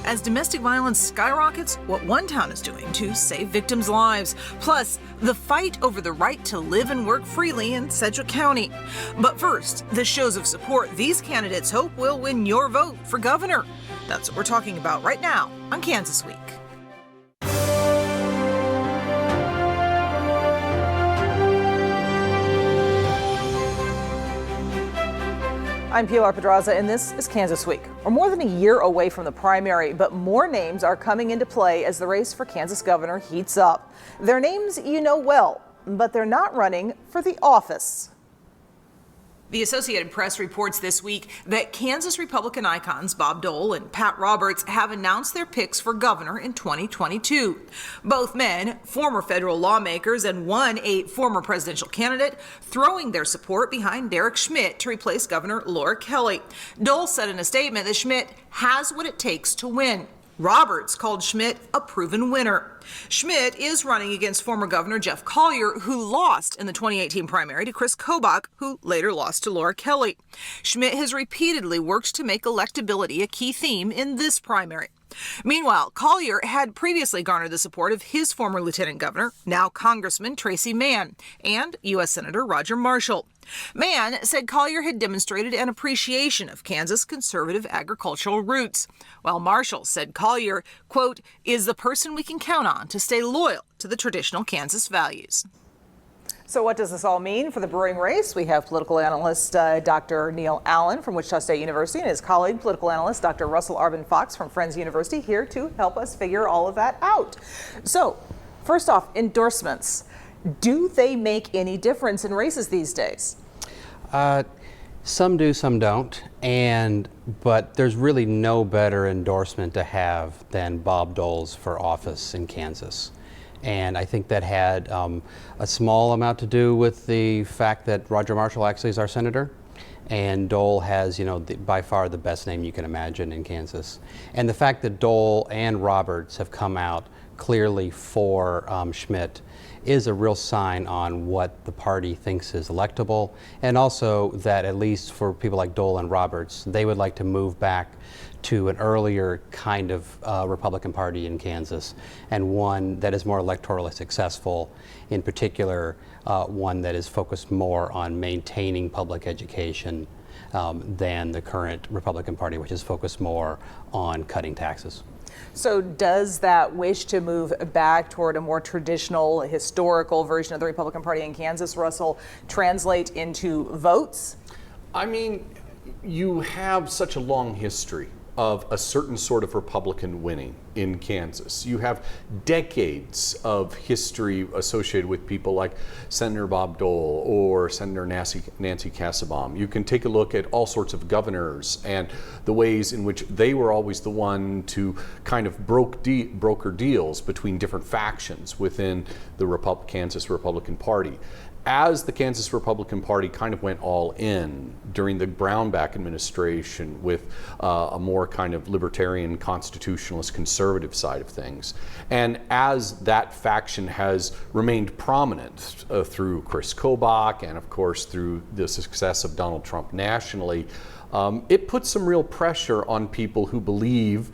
as domestic violence skyrockets, what one town is doing to save victims' lives, plus the fight over the right to live and work freely in Sedgwick County. But first, the shows of support these candidates hope will win your vote for governor. That's what we're talking about right now on Kansas Week. I'm Pilar Pedraza, and this is Kansas Week. We're more than a year away from the primary, but more names are coming into play as the race for Kansas governor heats up. They're names you know well, but they're not running for the office. The Associated Press reports this week that Kansas Republican icons Bob Dole and Pat Roberts have announced their picks for governor in 2022. Both men, former federal lawmakers, and one a former presidential candidate, throwing their support behind Derek Schmidt to replace Governor Laura Kelly. Dole said in a statement that Schmidt has what it takes to win. Roberts called Schmidt a proven winner. Schmidt is running against former Governor Jeff Collier, who lost in the 2018 primary to Chris Kobach, who later lost to Laura Kelly. Schmidt has repeatedly worked to make electability a key theme in this primary. Meanwhile, Collier had previously garnered the support of his former lieutenant governor, now Congressman Tracy Mann, and U.S. Senator Roger Marshall. Mann said Collier had demonstrated an appreciation of Kansas' conservative agricultural roots, while Marshall said Collier, quote, is the person we can count on to stay loyal to the traditional Kansas values. So what does this all mean for the brewing race? We have political analyst Dr. Neil Allen from Wichita State University and his colleague, political analyst Dr. Russell Arvin Fox from Friends University, here to help us figure all of that out. So first off, endorsements. Do they make any difference in races these days? Some do, some don't. But there's really no better endorsement to have than Bob Dole's for office in Kansas. And I think that had a small amount to do with the fact that Roger Marshall actually is our senator. And Dole has, by far the best name you can imagine in Kansas. And the fact that Dole and Roberts have come out clearly for Schmidt is a real sign on what the party thinks is electable, and also that at least for people like Dole and Roberts, they would like to move back to an earlier kind of Republican Party in Kansas, and one that is more electorally successful, in particular one that is focused more on maintaining public education than the current Republican Party, which is focused more on cutting taxes. So does that wish to move back toward a more traditional, historical version of the Republican Party in Kansas, Russell, translate into votes? I mean, you have such a long history of a certain sort of Republican winning in Kansas. You have decades of history associated with people like Senator Bob Dole or Senator Nancy Kassebaum. You can take a look at all sorts of governors and the ways in which they were always the one to kind of broker deals between different factions within the Kansas Republican Party. As the Kansas Republican Party kind of went all in during the Brownback administration with a more kind of libertarian, constitutionalist, conservative side of things, and as that faction has remained prominent through Chris Kobach and of course through the success of Donald Trump nationally, it puts some real pressure on people who believe,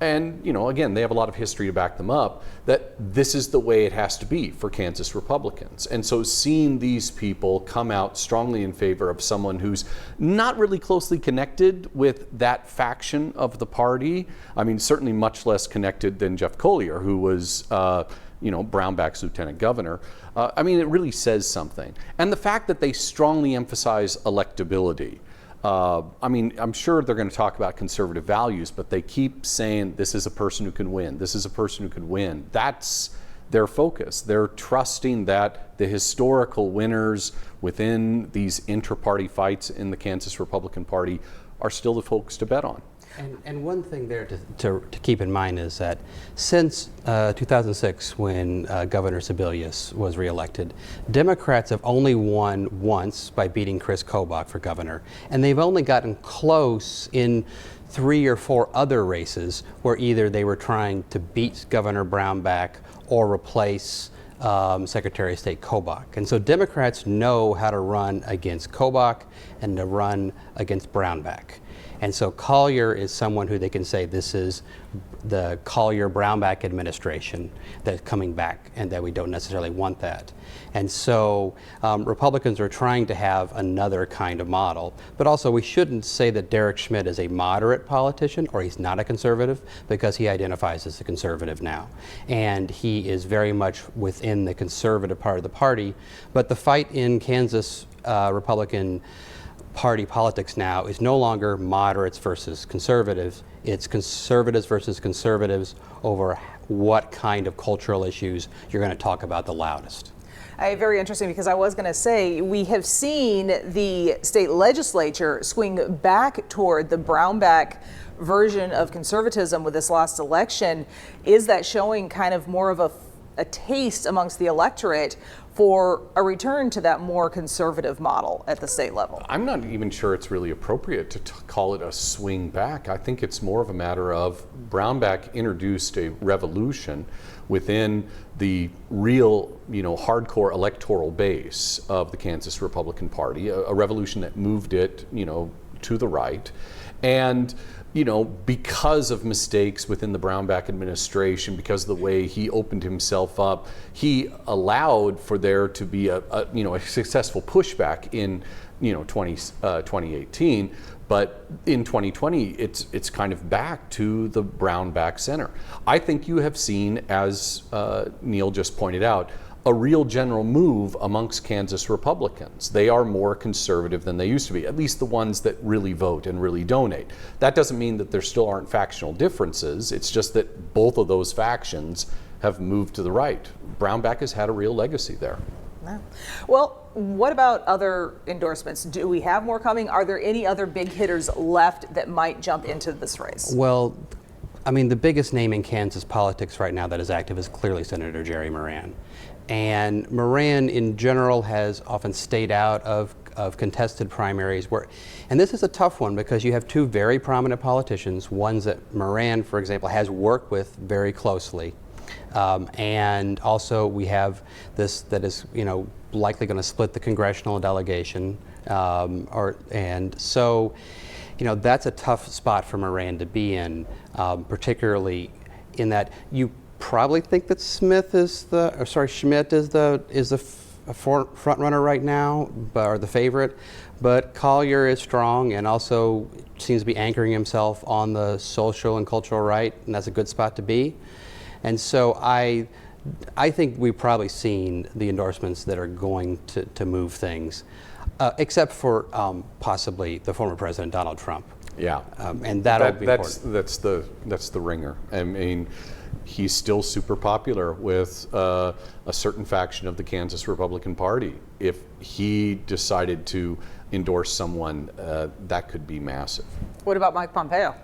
and again, they have a lot of history to back them up, that this is the way it has to be for Kansas Republicans. And so seeing these people come out strongly in favor of someone who's not really closely connected with that faction of the party, I mean, certainly much less connected than Jeff Collier, who was Brownback's lieutenant governor. I mean, it really says something. And the fact that they strongly emphasize electability. I mean, I'm sure they're going to talk about conservative values, but they keep saying this is a person who can win. This is a person who can win. That's their focus. They're trusting that the historical winners within these intra-party fights in the Kansas Republican Party are still the folks to bet on. And one thing there to keep in mind is that since 2006, when Governor Sebelius was reelected, Democrats have only won once by beating Chris Kobach for governor, and they've only gotten close in 3 or 4 other races where either they were trying to beat Governor Brownback or replace Secretary of State Kobach. And so Democrats know how to run against Kobach and to run against Brownback. And so Collier is someone who they can say this is the Collier-Brownback administration that's coming back, and that we don't necessarily want that. And so Republicans are trying to have another kind of model, but also we shouldn't say that Derek Schmidt is a moderate politician or he's not a conservative, because he identifies as a conservative now. And he is very much within the conservative part of the party, but the fight in Kansas Republican Party politics now is no longer moderates versus conservatives. It's conservatives versus conservatives over what kind of cultural issues you're going to talk about the loudest. Very interesting, because I was going to say we have seen the state legislature swing back toward the Brownback version of conservatism with this last election. Is that showing kind of more of a taste amongst the electorate for a return to that more conservative model at the state level? I'm not even sure it's really appropriate to call it a swing back. I think it's more of a matter of Brownback introduced a revolution within the real, hardcore electoral base of the Kansas Republican Party, a revolution that moved it, to the right. And because of mistakes within the Brownback administration, because of the way he opened himself up, he allowed for there to be a successful pushback in 2018. But in 2020, it's kind of back to the Brownback center. I think you have seen, as Neil just pointed out, a real general move amongst Kansas Republicans. They are more conservative than they used to be, at least the ones that really vote and really donate. That doesn't mean that there still aren't factional differences. It's just that both of those factions have moved to the right. Brownback has had a real legacy there. Yeah. Well, what about other endorsements? Do we have more coming? Are there any other big hitters left that might jump into this race? Well, the biggest name in Kansas politics right now that is active is clearly Senator Jerry Moran. And Moran, in general, has often stayed out of contested primaries. And this is a tough one, because you have two very prominent politicians, ones that Moran, for example, has worked with very closely. And also we have this that is, likely going to split the congressional delegation. And so, that's a tough spot for Moran to be in, particularly in that you probably think that Schmidt is the front runner right now, or the favorite, but Collier is strong and also seems to be anchoring himself on the social and cultural right, and that's a good spot to be. And so I think we've probably seen the endorsements that are going to move things, except for possibly the former President Donald Trump. Yeah, and that'll be important. That's the ringer. He's still super popular with a certain faction of the Kansas Republican Party. If he decided to endorse someone, that could be massive. What about Mike Pompeo?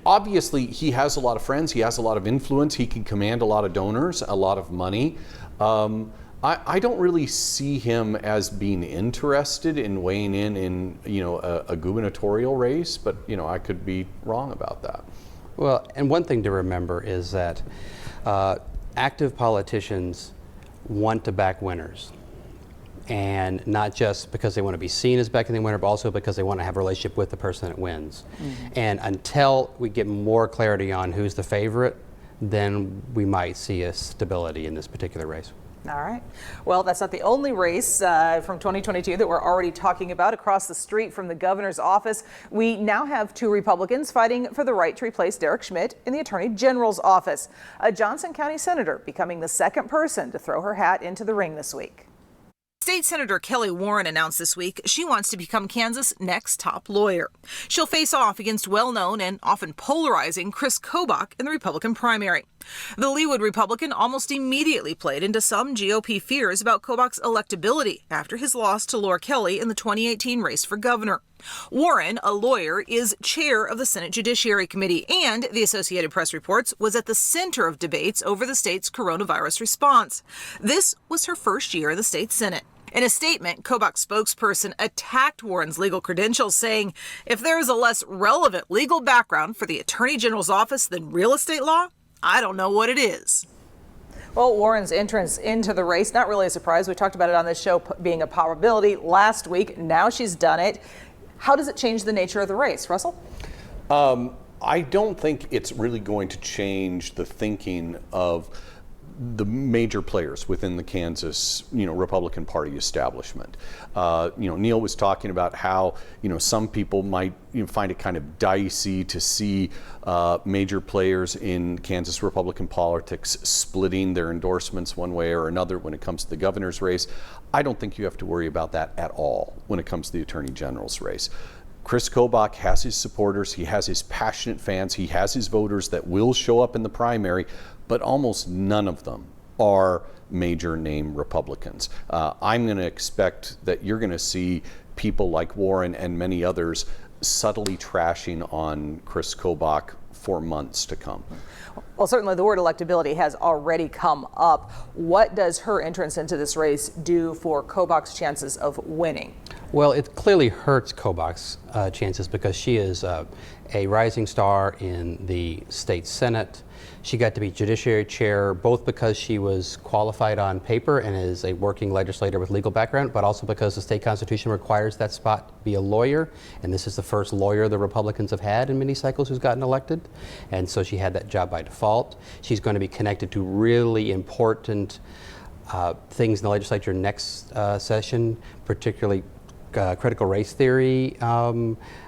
Obviously, he has a lot of friends. He has a lot of influence. He can command a lot of donors, a lot of money. I don't really see him as being interested in weighing in a gubernatorial race, but I could be wrong about that. Well, and one thing to remember is that active politicians want to back winners, and not just because they want to be seen as backing the winner, but also because they want to have a relationship with the person that wins. Mm-hmm. And until we get more clarity on who's the favorite, then we might see a stability in this particular race. All right. Well, that's not the only race from 2022 that we're already talking about. Across the street from the governor's office, we now have two Republicans fighting for the right to replace Derek Schmidt in the Attorney General's office. A Johnson County senator becoming the second person to throw her hat into the ring this week. State Senator Kelly Warren announced this week she wants to become Kansas' next top lawyer. She'll face off against well-known and often polarizing Chris Kobach in the Republican primary. The Leawood Republican almost immediately played into some GOP fears about Kobach's electability after his loss to Laura Kelly in the 2018 race for governor. Warren, a lawyer, is chair of the Senate Judiciary Committee, and the Associated Press reports was at the center of debates over the state's coronavirus response. This was her first year in the state Senate. In a statement, Kobach's spokesperson attacked Warren's legal credentials, saying, if there is a less relevant legal background for the Attorney General's office than real estate law, I don't know what it is. Well, Warren's entrance into the race, not really a surprise. We talked about it on this show being a probability last week. Now she's done it. How does it change the nature of the race, Russell? I don't think it's really going to change the thinking of the major players within the Kansas, Republican Party establishment. Neil was talking about how, some people might find it kind of dicey to see major players in Kansas Republican politics splitting their endorsements one way or another when it comes to the governor's race. I don't think you have to worry about that at all when it comes to the Attorney General's race. Chris Kobach has his supporters, he has his passionate fans, he has his voters that will show up in the primary, but almost none of them are major name Republicans. I'm going to expect that you're going to see people like Warren and many others subtly trashing on Chris Kobach for months to come. Well, certainly the word electability has already come up. What does her entrance into this race do for Kobach's chances of winning? Well, it clearly hurts Kobach's chances because she is a rising star in the state Senate. She got to be Judiciary Chair both because she was qualified on paper and is a working legislator with legal background, but also because the state constitution requires that spot be a lawyer. And this is the first lawyer the Republicans have had in many cycles who's gotten elected. And so she had that job by default. She's going to be connected to really important things in the legislature next session, particularly critical race theory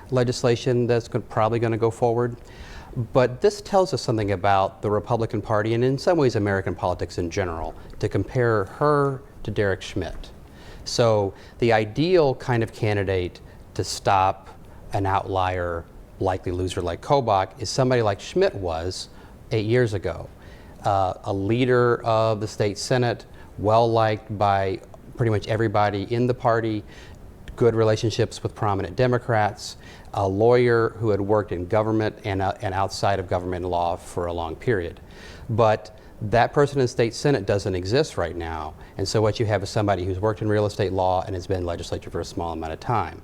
legislation that's probably going to go forward. But this tells us something about the Republican Party and in some ways American politics in general, to compare her to Derek Schmidt. So the ideal kind of candidate to stop an outlier, likely loser like Kobach is somebody like Schmidt was 8 years ago. A leader of the state Senate, well-liked by pretty much everybody in the party, good relationships with prominent Democrats, a lawyer who had worked in government and outside of government law for a long period. But that person in the state Senate doesn't exist right now. And so what you have is somebody who's worked in real estate law and has been in legislature for a small amount of time.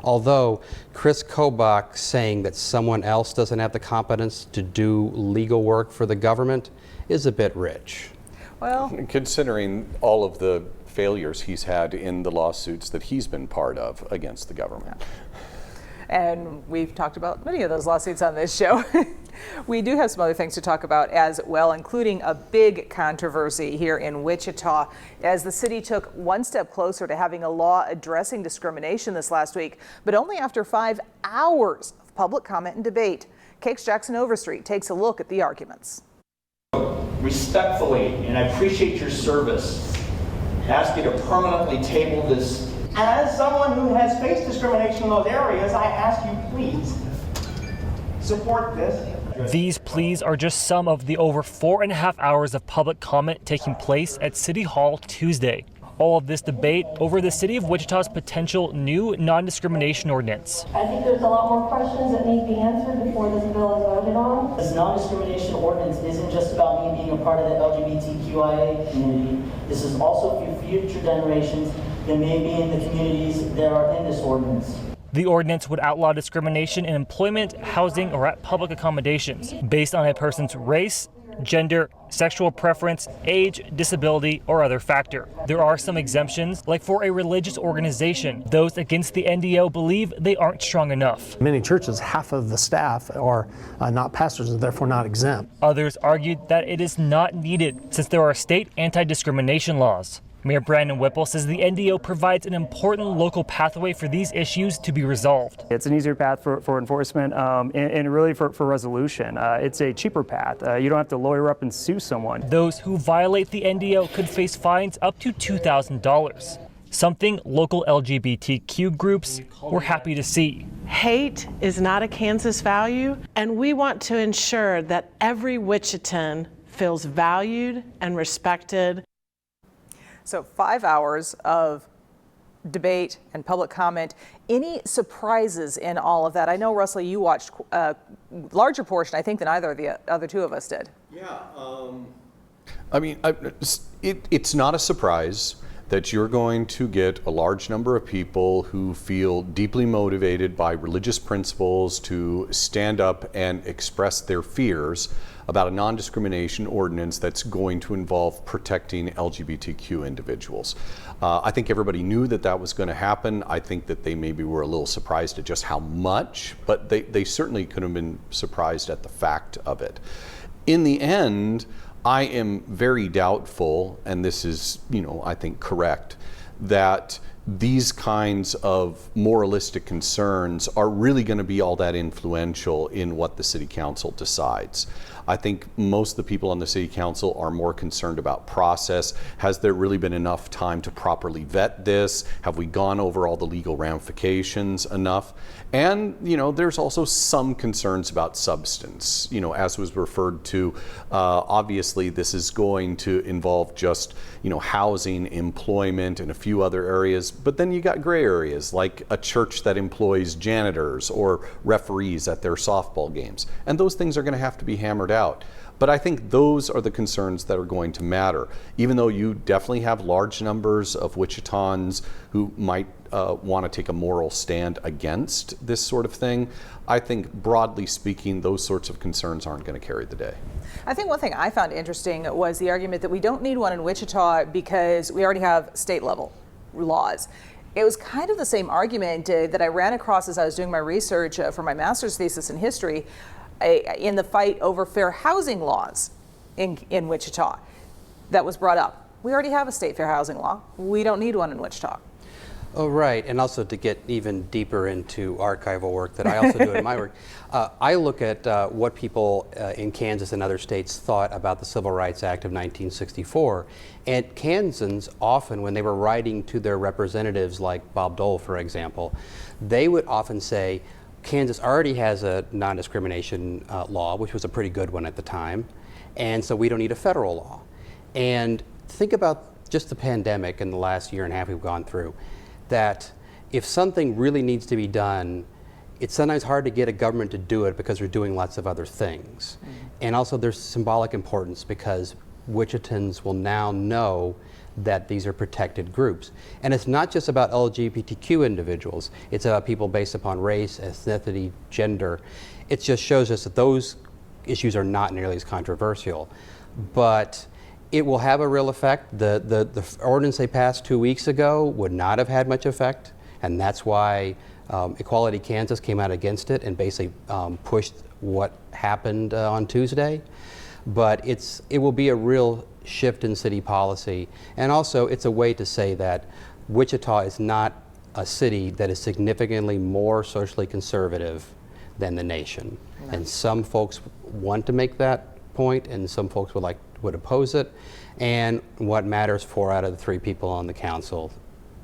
Although Chris Kobach saying that someone else doesn't have the competence to do legal work for the government is a bit rich. Well, considering all of the failures he's had in the lawsuits that he's been part of against the government. And we've talked about many of those lawsuits on this show. We do have some other things to talk about as well, including a big controversy here in Wichita as the city took one step closer to having a law addressing discrimination this last week, but only after 5 hours of public comment and debate. Cake's Jackson Overstreet takes a look at the arguments. Respectfully, and I appreciate your service, ask you to permanently table this. As someone who has faced discrimination in those areas, I ask you please support this. These pleas are just some of the over 4.5 hours of public comment taking place at City Hall Tuesday. All of this debate over the city of Wichita's potential new non-discrimination ordinance. I think there's a lot more questions that need to be answered before this bill is voted on. This non-discrimination ordinance isn't just about me being a part of the LGBTQIA community. This is also for future generations that may be in the communities that are in this ordinance. The ordinance would outlaw discrimination in employment, housing, or at public accommodations based on a person's race, gender, sexual preference, age, disability, or other factor. There are some exemptions, like for a religious organization. Those against the NDO believe they aren't strong enough. Many churches, half of the staff are not pastors and therefore not exempt. Others argued that it is not needed since there are state anti-discrimination laws. Mayor Brandon Whipple says the NDO provides an important local pathway for these issues to be resolved. It's an easier path for enforcement and really for resolution. It's a cheaper path. You don't have to lawyer up and sue someone. Those who violate the NDO could face fines up to $2,000, something local LGBTQ groups were happy to see. Hate is not a Kansas value, and we want to ensure that every Wichitan feels valued and respected. So 5 hours of debate and public comment. Any surprises in all of that? I know, Russell, you watched a larger portion, I think, than either of the other two of us did. Yeah. I mean, it's not a surprise that you're going to get a large number of people who feel deeply motivated by religious principles to stand up and express their fears about a non-discrimination ordinance that's going to involve protecting LGBTQ individuals. I think everybody knew that that was going to happen. I think that they maybe were a little surprised at just how much, but they certainly could have been surprised at the fact of it. In the end, I am very doubtful, and this is, I think correct, that these kinds of moralistic concerns are really going to be all that influential in what the city council decides. I think most of the people on the city council are more concerned about process. Has there really been enough time to properly vet this? Have we gone over all the legal ramifications enough? And, there's also some concerns about substance. As was referred to, obviously this is going to involve just, housing, employment, and a few other areas. But then you got gray areas like a church that employs janitors or referees at their softball games. And those things are going to have to be hammered out. But I think those are the concerns that are going to matter. Even though you definitely have large numbers of Wichitans who might want to take a moral stand against this sort of thing, I think broadly speaking, those sorts of concerns aren't going to carry the day. I think one thing I found interesting was the argument that we don't need one in Wichita because we already have state level laws. It was kind of the same argument that I ran across as I was doing my research for my master's thesis in history in the fight over fair housing laws in Wichita. That was brought up. We already have a state fair housing law. We don't need one in Wichita. Oh, right. And also to get even deeper into archival work that I also do in my work, I look at what people in Kansas and other states thought about the Civil Rights Act of 1964. And Kansans often, when they were writing to their representatives, like Bob Dole, for example, they would often say, Kansas already has a non-discrimination law, which was a pretty good one at the time, and so we don't need a federal law. And think about just the pandemic in the last year and a half we've gone through, that if something really needs to be done, it's sometimes hard to get a government to do it because we're doing lots of other things. And also there's symbolic importance because Wichitans will now know that these are protected groups. And it's not just about LGBTQ individuals, it's about people based upon race, ethnicity, gender. It just shows us that those issues are not nearly as controversial. But it will have a real effect. The ordinance they passed 2 weeks ago would not have had much effect, and that's why Equality Kansas came out against it and basically pushed what happened on Tuesday. But it will be a real shift in city policy, and also it's a way to say that Wichita is not a city that is significantly more socially conservative than the nation. Nice. And some folks want to make that point, and some folks would oppose it. And what matters, 4 out of the 3 people on the council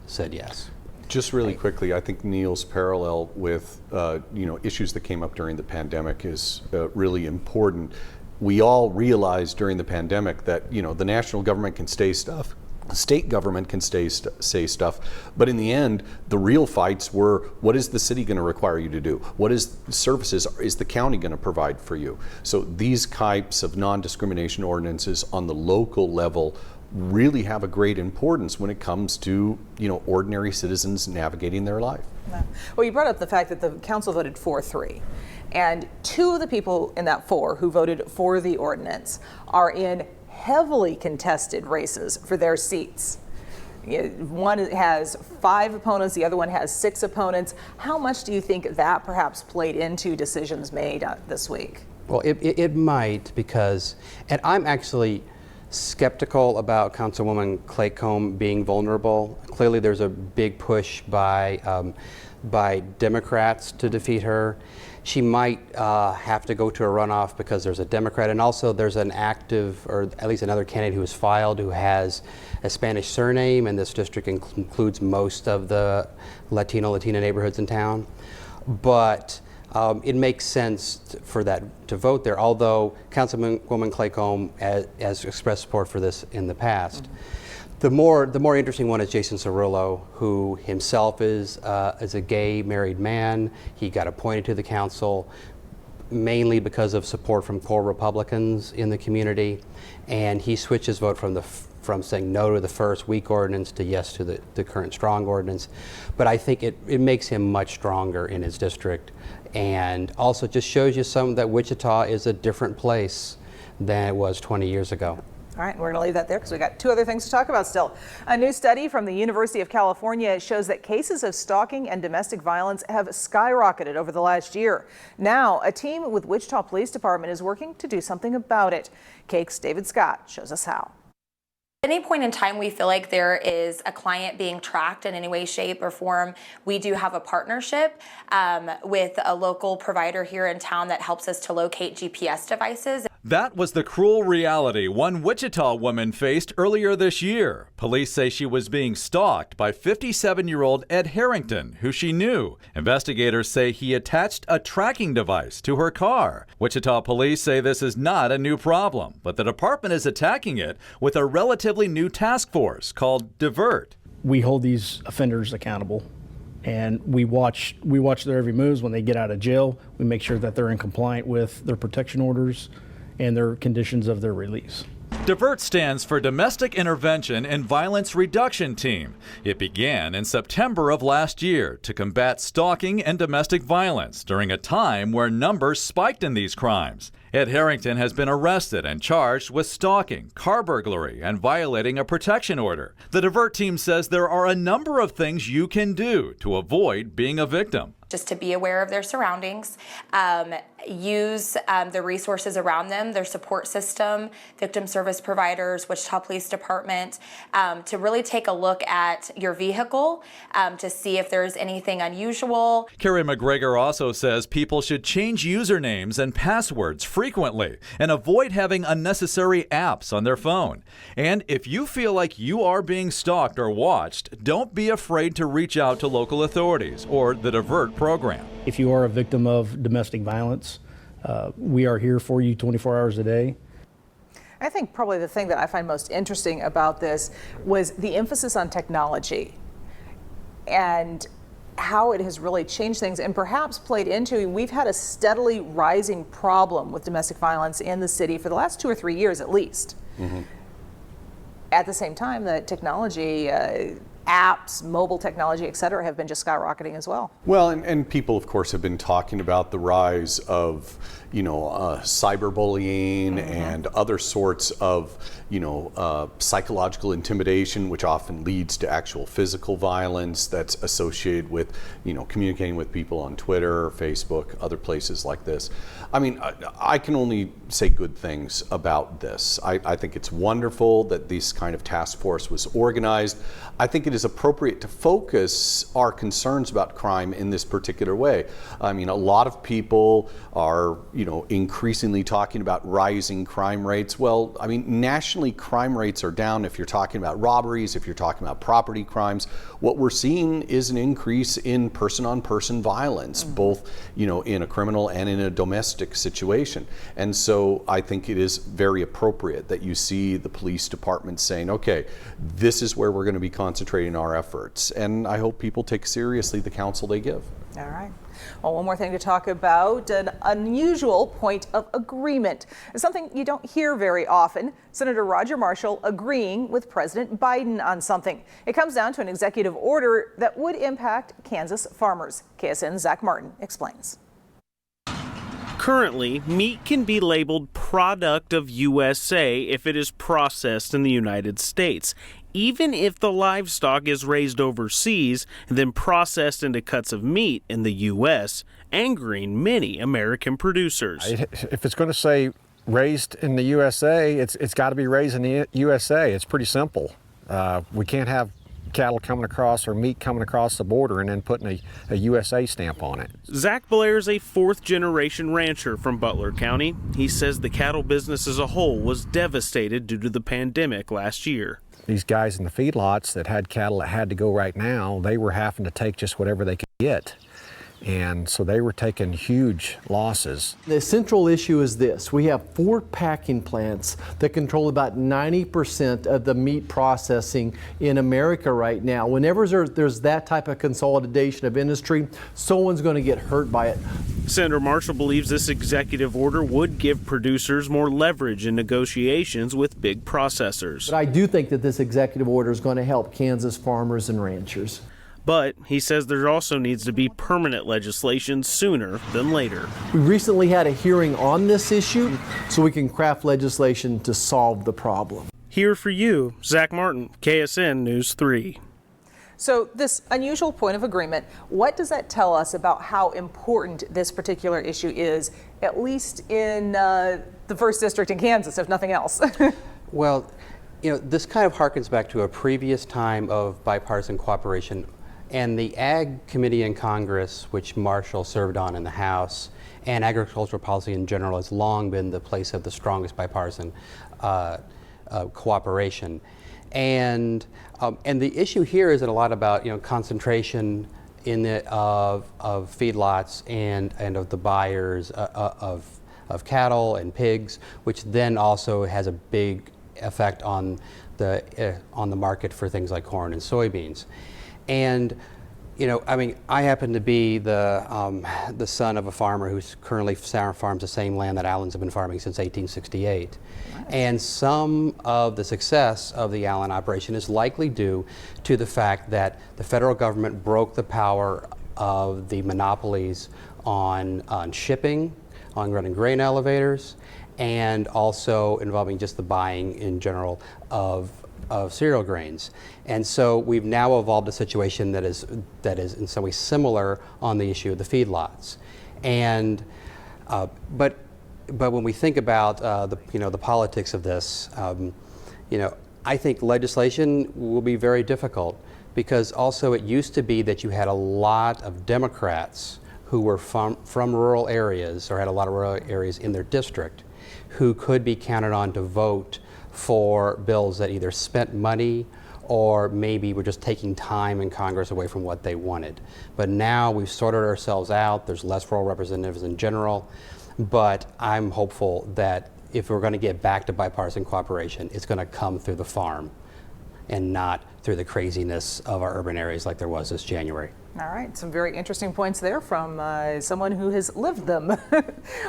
said yes. Just really quickly, I think Neil's parallel with issues that came up during the pandemic is really important. We all realized during the pandemic that the national government can say stuff, the state government can say stuff, but in the end, the real fights were, what is the city going to require you to do? What services is the county going to provide for you? So these types of non-discrimination ordinances on the local level really have a great importance when it comes to ordinary citizens navigating their life. Well, you brought up the fact that the council voted 4-3, and 2 of the people in that 4 who voted for the ordinance are in heavily contested races for their seats. One has 5 opponents, the other one has 6 opponents. How much do you think that perhaps played into decisions made this week? Well, it might, because, and I'm actually skeptical about Councilwoman Claycomb being vulnerable. Clearly there's a big push by Democrats to defeat her. She might have to go to a runoff because there's a Democrat, and also there's an active, or at least another candidate who has filed who has a Spanish surname, and this district includes most of the Latina neighborhoods in town. But it makes sense for that to vote there, although Councilwoman Claycomb has expressed support for this in the past. The more interesting one is Jason Cirillo, who himself is a gay married man. He got appointed to the council mainly because of support from core Republicans in the community, and he switched his vote from the from saying no to the first weak ordinance to yes to the current strong ordinance. But I think it makes him much stronger in his district, and also just shows you that Wichita is a different place than it was 20 years ago. All right, we're going to leave that there because we got two other things to talk about still. A new study from the University of California shows that cases of stalking and domestic violence have skyrocketed over the last year. Now, a team with Wichita Police Department is working to do something about it. KAKE's David Scott shows us how. At any point in time we feel like there is a client being tracked in any way, shape, or form, we do have a partnership with a local provider here in town that helps us to locate GPS devices. That was the cruel reality one Wichita woman faced earlier this year. Police say she was being stalked by 57-year-old Ed Harrington, who she knew. Investigators say he attached a tracking device to her car. Wichita police say this is not a new problem, but the department is attacking it with a relatively new task force called Divert. We hold these offenders accountable, and we watch their every moves when they get out of jail. We make sure that they're in compliance with their protection orders and their conditions of their release. Divert stands for Domestic Intervention and Violence Reduction Team. It began in September of last year to combat stalking and domestic violence during a time where numbers spiked in these crimes. Ed Harrington has been arrested and charged with stalking, car burglary, and violating a protection order. The Divert team says there are a number of things you can do to avoid being a victim. Just to be aware of their surroundings, use the resources around them, their support system, victim service providers, Wichita Police Department, to really take a look at your vehicle to see if there's anything unusual. Carrie McGregor also says people should change usernames and passwords frequently and avoid having unnecessary apps on their phone. And if you feel like you are being stalked or watched, don't be afraid to reach out to local authorities or the Divert program. If you are a victim of domestic violence, we are here for you 24 hours a day. I think probably the thing that I find most interesting about this was the emphasis on technology and how it has really changed things and perhaps played into, we've had a steadily rising problem with domestic violence in the city for the last 2 or 3 years at least. Mm-hmm. At the same time, the technology, apps, mobile technology, et cetera, have been just skyrocketing as well. Well, and people, of course, have been talking about the rise of, cyberbullying and other sorts of, psychological intimidation, which often leads to actual physical violence that's associated with, communicating with people on Twitter, Facebook, other places like this. I mean, I can only say good things about this. I think it's wonderful that this kind of task force was organized. I think it is appropriate to focus our concerns about crime in this particular way. I mean, a lot of people are, increasingly talking about rising crime rates. Well, I mean, nationally, crime rates are down if you're talking about robberies, if you're talking about property crimes. What we're seeing is an increase in person-on-person violence, both, in a criminal and in a domestic situation. And so I think it is very appropriate that you see the police department saying, okay, this is where we're going to be concentrating our efforts. And I hope people take seriously the counsel they give. All right. Well, one more thing to talk about, an unusual point of agreement. Something you don't hear very often. Senator Roger Marshall agreeing with President Biden on something. It comes down to an executive order that would impact Kansas farmers. KSN's Zach Martin explains. Currently, meat can be labeled product of USA if it is processed in the United States, even if the livestock is raised overseas and then processed into cuts of meat in the U.S., angering many American producers. If it's going to say raised in the USA, it's got to be raised in the USA. It's pretty simple. We can't have cattle coming across or meat coming across the border and then putting a USA stamp on it. Zach Blair is a fourth-generation rancher from Butler County. He says the cattle business as a whole was devastated due to the pandemic last year. These guys in the feedlots that had cattle that had to go right now, they were having to take just whatever they could get. And so they were taking huge losses. The central issue is this. We have 4 packing plants that control about 90% of the meat processing in America right now. Whenever there's that type of consolidation of industry, someone's going to get hurt by it. Senator Marshall believes this executive order would give producers more leverage in negotiations with big processors. But I do think that this executive order is going to help Kansas farmers and ranchers. But he says there also needs to be permanent legislation sooner than later. We recently had a hearing on this issue so we can craft legislation to solve the problem. Here for you, Zach Martin, KSN News 3. So this unusual point of agreement, what does that tell us about how important this particular issue is, at least in the 1st District in Kansas, if nothing else? Well, this kind of harkens back to a previous time of bipartisan cooperation. And the Ag Committee in Congress, which Marshall served on in the House, and agricultural policy in general has long been the place of the strongest bipartisan cooperation. And the issue here is a lot about concentration of feedlots and of the buyers of cattle and pigs, which then also has a big effect on the market for things like corn and soybeans. And I happen to be the son of a farmer who's currently farms the same land that Allens have been farming since 1868. Nice. And some of the success of the Allen operation is likely due to the fact that the federal government broke the power of the monopolies on shipping, on running grain elevators, and also involving just the buying in general of cereal grains. And so we've now evolved a situation that is in some way similar on the issue of the feedlots. And but when we think about the politics of this, I think legislation will be very difficult, because also it used to be that you had a lot of Democrats who were from rural areas, or had a lot of rural areas in their district, who could be counted on to vote for bills that either spent money or maybe were just taking time in Congress away from what they wanted. But now we've sorted ourselves out. There's less rural representatives in general. But I'm hopeful that if we're going to get back to bipartisan cooperation, it's going to come through the farm and not through the craziness of our urban areas like there was this January. All right, some very interesting points there from someone who has lived them.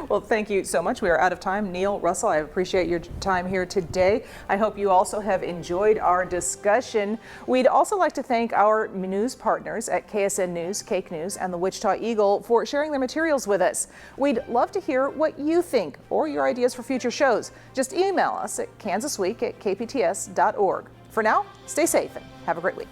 Well, thank you so much. We are out of time. Neil, Russell, I appreciate your time here today. I hope you also have enjoyed our discussion. We'd also like to thank our news partners at KSN News, Cake News, and the Wichita Eagle for sharing their materials with us. We'd love to hear what you think or your ideas for future shows. Just email us at kansasweek@kpts.org. For now, stay safe and have a great week.